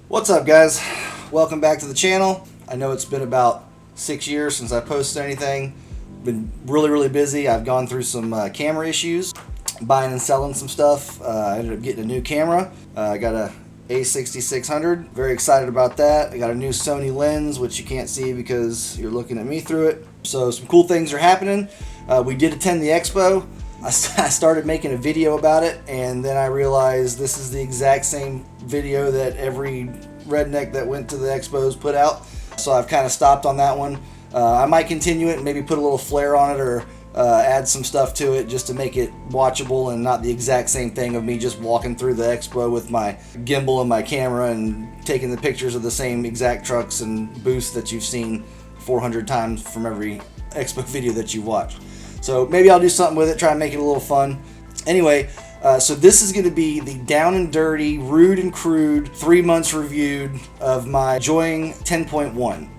What's up, guys? Welcome back to the channel. I know it's been about 6 years since I posted anything. Been really busy. I've gone through some camera issues, buying and selling some stuff. I ended up getting a new camera. I got a A6600. Very excited about that. I got a new Sony lens, which you can't see because you're looking at me through it. So some cool things are happening. We did attend the expo. I started making a video about it, and then I realized this is the exact same video that every redneck that went to the expos put out. So I've kind of stopped on that one. I might continue it and maybe put a little flair on it, or add some stuff to it just to make it watchable and not the exact same thing of me just walking through the expo with my gimbal and my camera and taking the pictures of the same exact trucks and booths that you've seen 400 times from every expo video that you've watched. So maybe I'll do something with it, try and make it a little fun. Anyway, so this is going to be the down and dirty, rude and crude, 3 months reviewed of my Joing 10.1.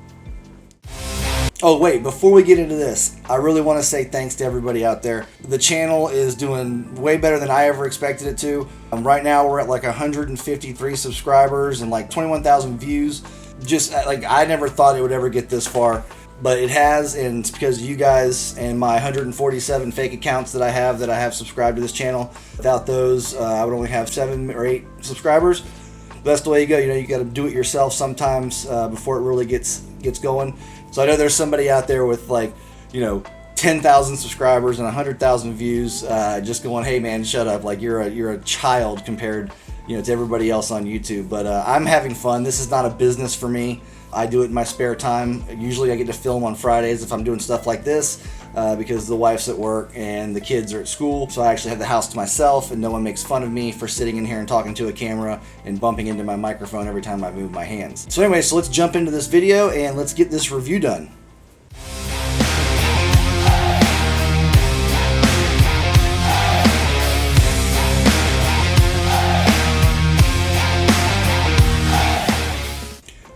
Oh wait, before we get into this, I really want to say thanks to everybody out there. The channel is doing way better than I ever expected it to. Right now we're at like 153 subscribers and like 21,000 views. Just like, I never thought it would ever get this far. But it has, and it's because of you guys and my 147 fake accounts that I have subscribed to this channel. Without those, I would only have 7 or 8 subscribers. But that's the way you go. You know, you got to do it yourself sometimes before it really gets going. So I know there's somebody out there with, like, you know, 10,000 subscribers and 100,000 views, just going, "Hey man, shut up! Like, you're a child compared, you know, to everybody else on YouTube." But I'm having fun. This is not a business for me. I do it in my spare time. Usually I get to film on Fridays if I'm doing stuff like this because the wife's at work and the kids are at school. So I actually have the house to myself and no one makes fun of me for sitting in here and talking to a camera and bumping into my microphone every time I move my hands. So anyway, so let's jump into this video and let's get this review done.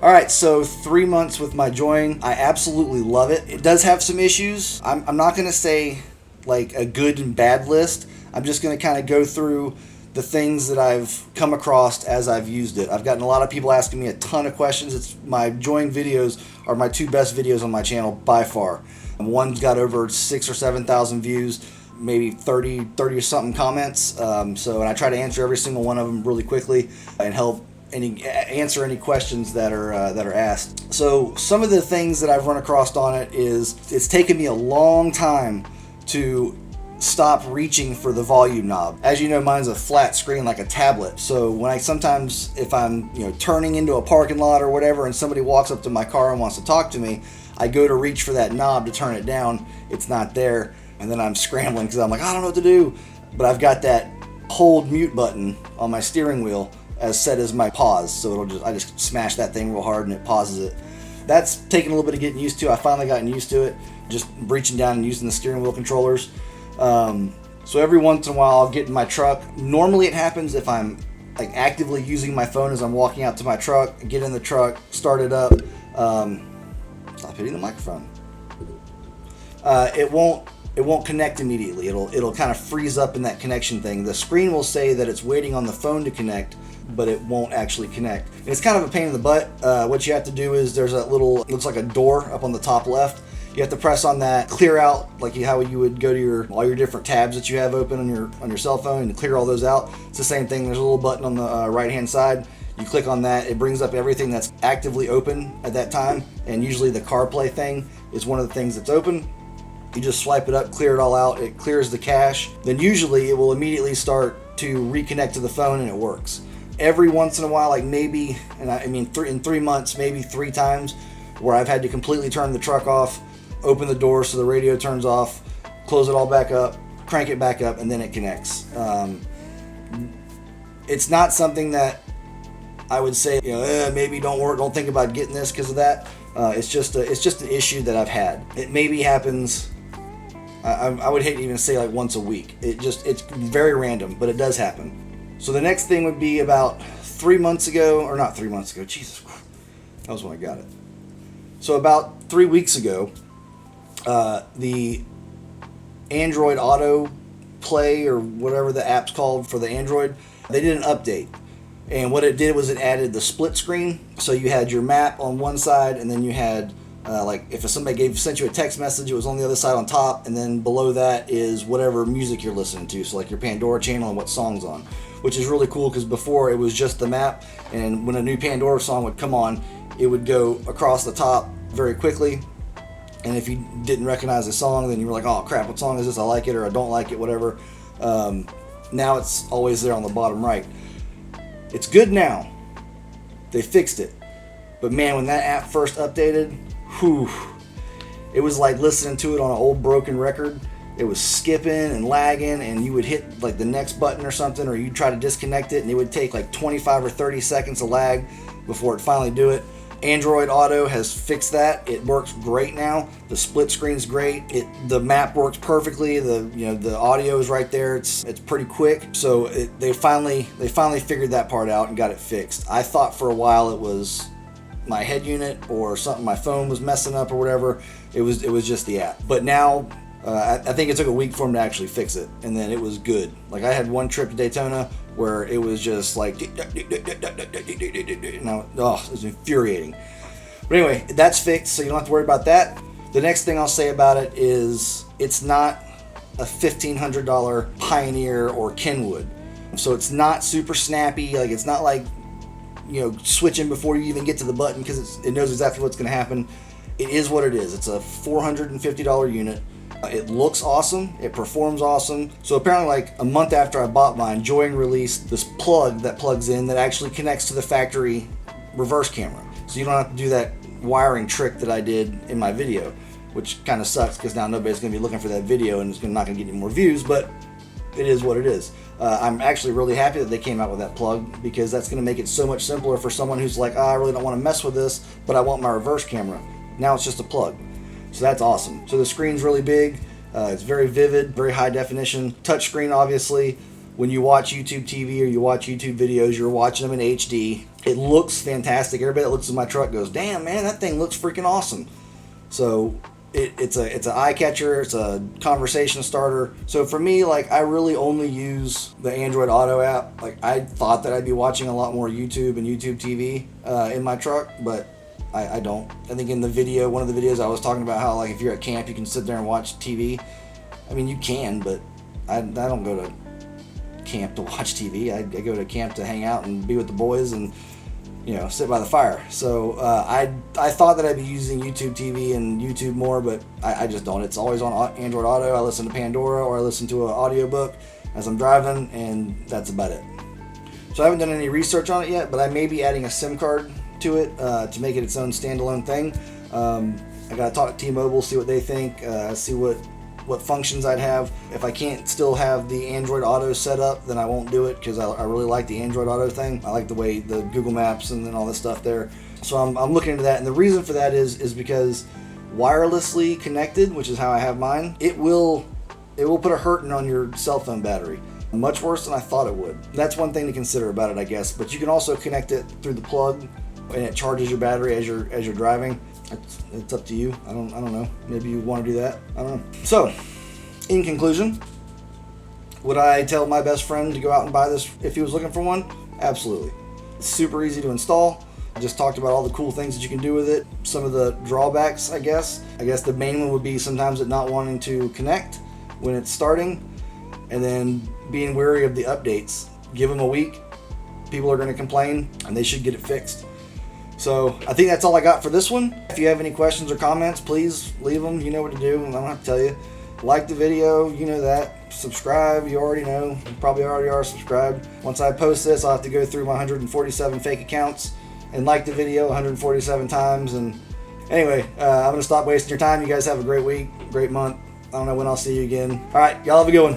Alright, so 3 months with my Joing. I absolutely love it. It does have some issues. I'm not going to say like a good and bad list. I'm just going to kind of go through the things that I've come across as I've used it. I've gotten a lot of people asking me a ton of questions. My Joing videos are my 2 best videos on my channel by far. One's got over 6,000 or 7,000 views, maybe 30 or something comments. And I try to answer every single one of them really quickly and answer any questions that are asked. So some of the things that I've run across on it is it's taken me a long time to stop reaching for the volume knob. As you know, mine's a flat screen like a tablet. So when if I'm turning into a parking lot or whatever and somebody walks up to my car and wants to talk to me, I go to reach for that knob to turn it down. It's not there, and then I'm scrambling because I'm like, I don't know what to do. But I've got that hold mute button on my steering wheel as set as my pause, so I just smash that thing real hard and it pauses it. That's taken a little bit of getting used to. I finally gotten used to it, just reaching down and using the steering wheel controllers. So every once in a while I'll get in my truck. Normally it happens if I'm like actively using my phone as I'm walking out to my truck, get in the truck, start it up. Stop hitting the microphone. It won't connect immediately. It'll kind of freeze up in that connection thing. The screen will say that it's waiting on the phone to connect, but it won't actually connect. And it's kind of a pain in the butt. What you have to do is there's a little, it looks like a door up on the top left. You have to press on that, clear out, like how you would go to all your different tabs that you have open on your cell phone, and clear all those out. It's the same thing. There's a little button on the right hand side. You click on that, it brings up everything that's actively open at that time, and usually the CarPlay thing is one of the things that's open. You just swipe it up, clear it all out, it clears the cache. Then usually it will immediately start to reconnect to the phone and it works. Every once in a while, like maybe, in 3 months, maybe 3 times, where I've had to completely turn the truck off, open the door so the radio turns off, close it all back up, crank it back up, and then it connects. It's not something that I would say, maybe don't think about getting this because of that. It's just an issue that I've had. It maybe happens, I would hate to even say like once a week. It's very random, but it does happen. So the next thing would be about 3 months ago, or not 3 months ago, Jesus Christ, that was when I got it. So about 3 weeks ago, the Android Auto Play, or whatever the app's called for the Android, they did an update. And what it did was it added the split screen. So you had your map on one side, and then you had like if somebody sent you a text message, it was on the other side on top, and then below that is whatever music you're listening to. So like your Pandora channel and what song's on, which is really cool because before it was just the map, and when a new Pandora song would come on, it would go across the top very quickly. And if you didn't recognize the song, then you were like, oh crap, what song is this? I like it or I don't like it, whatever. Now it's always there on the bottom right. It's good now. They fixed it. But man, when that app first updated, whew, it was like listening to it on an old broken record. It was skipping and lagging, and you would hit like the next button or something, or you'd try to disconnect it, and it would take like 25 or 30 seconds of lag before it finally do it. Android Auto has fixed that. It works great now. The split screen's great. The map works perfectly. The audio is right there. It's pretty quick. So they finally figured that part out and got it fixed. I thought for a while it was my head unit or something. My phone was messing up or whatever. It was just the app. But now I think it took a week for them to actually fix it, and then it was good. Like I had one trip to Daytona where it was just like, it was infuriating. But anyway, that's fixed, so you don't have to worry about that. The next thing I'll say about it is it's not a $1,500 Pioneer or Kenwood. So it's not super snappy. Like it's not like, switching before you even get to the button because it knows exactly what's going to happen. It is what it is. It's a $450 unit. It looks awesome. It performs awesome. So apparently like a month after I bought mine, Joing released this plug that plugs in that actually connects to the factory reverse camera. So you don't have to do that wiring trick that I did in my video, which kind of sucks because now nobody's going to be looking for that video and it's not going to get any more views, but it is what it is. I'm actually really happy that they came out with that plug because that's going to make it so much simpler for someone who's like, I really don't want to mess with this, but I want my reverse camera. Now it's just a plug. So that's awesome. So the screen's really big. It's very vivid, very high definition. Touchscreen, obviously. When you watch YouTube TV or you watch YouTube videos, you're watching them in HD. It looks fantastic. Everybody that looks at my truck goes, damn, man, that thing looks freaking awesome. So it's an eye catcher. It's a conversation starter. So for me, like, I really only use the Android Auto app. Like, I thought that I'd be watching a lot more YouTube and YouTube TV in my truck, but I don't. I think in the video, one of the videos I was talking about how like if you're at camp, you can sit there and watch TV. I mean, you can, but I don't go to camp to watch TV. I go to camp to hang out and be with the boys and sit by the fire. So I thought that I'd be using YouTube TV and YouTube more, but I just don't. It's always on Android Auto. I listen to Pandora or I listen to an audiobook as I'm driving, and that's about it. So I haven't done any research on it yet, but I may be adding a SIM card to it to make it its own standalone thing. I gotta talk to T-Mobile, see what they think, see what functions I'd have. If I can't still have the Android Auto set up, then I won't do it because I really like the Android Auto thing. I like the way the Google Maps and then all this stuff there. So I'm looking into that, and the reason for that is because wirelessly connected, which is how I have mine, it will put a hurting on your cell phone battery. Much worse than I thought it would. That's one thing to consider about it, I guess. But you can also connect it through the plug, and it charges your battery as you're driving. It's up to you. I don't know. Maybe you want to do that. I don't know. So, in conclusion, would I tell my best friend to go out and buy this if he was looking for one? Absolutely. It's super easy to install. I just talked about all the cool things that you can do with it. Some of the drawbacks, I guess. The main one would be sometimes it not wanting to connect when it's starting, and then being wary of the updates. Give them a week. People are going to complain, and they should get it fixed. So I think that's all I got for this one. If you have any questions or comments, please leave them. You know what to do. I don't have to tell you. Like the video, you know that. Subscribe, you already know. You probably already are subscribed. Once I post this, I'll have to go through my 147 fake accounts and like the video 147 times. And anyway, I'm going to stop wasting your time. You guys have a great week, great month. I don't know when I'll see you again. All right, y'all have a good one.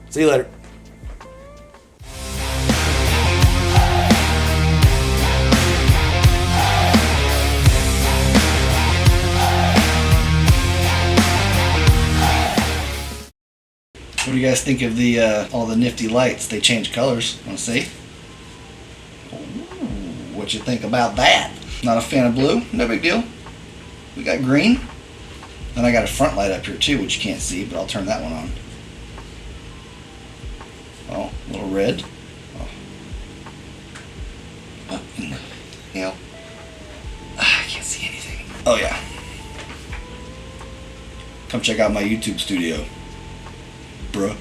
See you later. What do you guys think of the all the nifty lights? They change colors. Want to see? Ooh, what you think about that? Not a fan of blue? No big deal. We got green. Then I got a front light up here too, which you can't see, but I'll turn that one on. Oh, a little red. Oh. You know, I can't see anything. Oh yeah. Come check out my YouTube studio, bruh.